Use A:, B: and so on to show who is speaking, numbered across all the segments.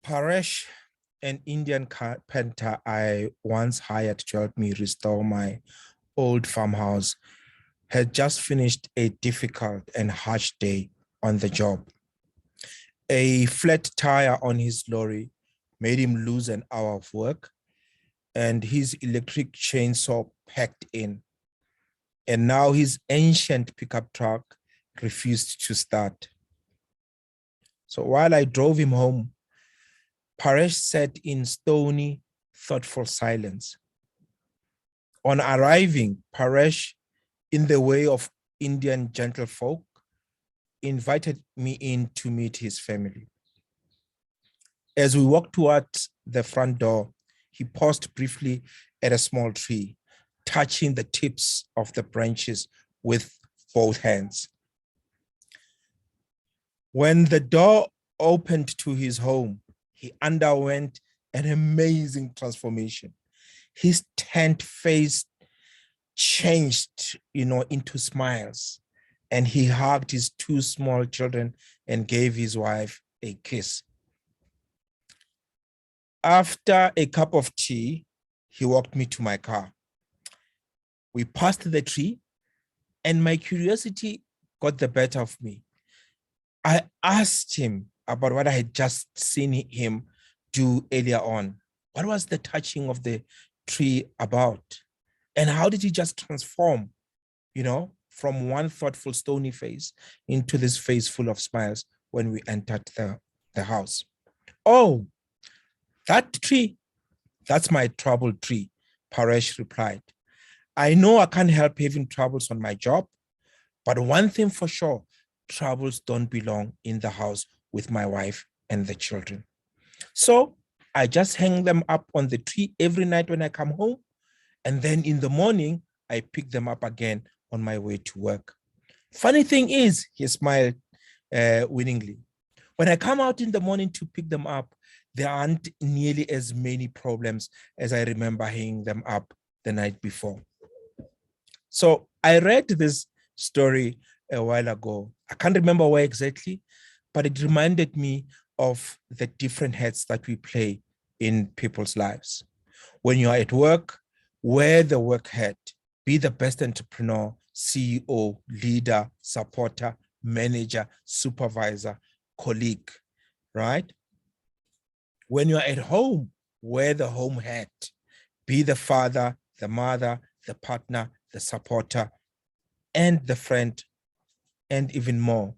A: Paresh, an Indian carpenter I once hired to help me restore my old farmhouse, had just finished a difficult and harsh day on the job. A flat tire on his lorry made him lose an hour of work, and his electric chainsaw packed in. And now his ancient pickup truck refused to start. So while I drove him home, Paresh sat in stony, thoughtful silence. On arriving, Paresh, in the way of Indian gentlefolk, invited me in to meet his family. As we walked towards the front door, he paused briefly at a small tree, touching the tips of the branches with both hands. When the door opened to his home, he underwent an amazing transformation. His tanned face changed, into smiles, and he hugged his two small children and gave his wife a kiss. After a cup of tea, he walked me to my car. We passed the tree, and my curiosity got the better of me. I asked him about what I had just seen him do earlier on. What was the touching of the tree about? And how did he just transform, from one thoughtful stony face into this face full of smiles when we entered the house? Oh, that tree, that's my trouble tree, Paresh replied. I know I can't help having troubles on my job, but one thing for sure, troubles don't belong in the house with my wife and the children. So I just hang them up on the tree every night when I come home. And then in the morning, I pick them up again on my way to work. Funny thing is, he smiled winningly. When I come out in the morning to pick them up, there aren't nearly as many problems as I remember hanging them up the night before. So I read this story a while ago. I can't remember where exactly, but it reminded me of the different hats that we play in people's lives. When you are at work, wear the work hat, be the best entrepreneur, CEO, leader, supporter, manager, supervisor, colleague, right? When you're at home, wear the home hat, be the father, the mother, the partner, the supporter, and the friend, and even more.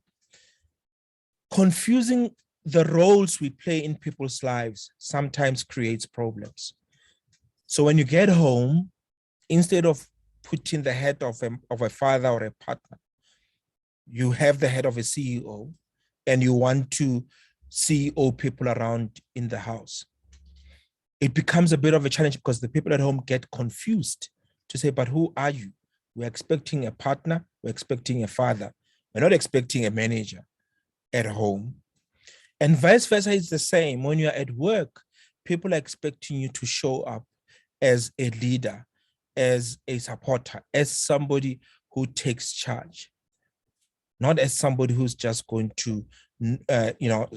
A: Confusing the roles we play in people's lives sometimes creates problems. So when you get home, instead of putting the head of a father or a partner, you have the head of a CEO, and you want to CEO people around in the house. It becomes a bit of a challenge because the people at home get confused to say, but who are you? We're expecting a partner, we're expecting a father. We're not expecting a manager at home. And vice versa is the same. When you're at work, people are expecting you to show up as a leader, as a supporter, as somebody who takes charge, not as somebody who's just going to,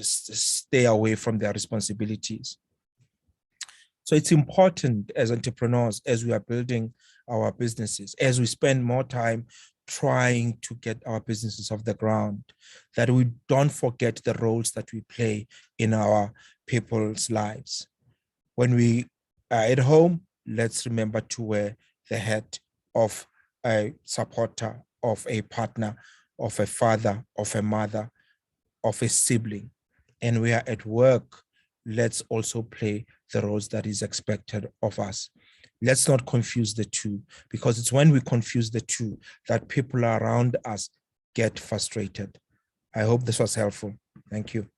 A: stay away from their responsibilities. So it's important as entrepreneurs, as we are building our businesses, as we spend more time trying to get our businesses off the ground, that we don't forget the roles that we play in our people's lives. When we are at home, let's remember to wear the hat of a supporter, of a partner, of a father, of a mother, of a sibling. And we are at work, let's also play the roles that is expected of us. Let's not confuse the two, because it's when we confuse the two that people around us get frustrated. I hope this was helpful. Thank you.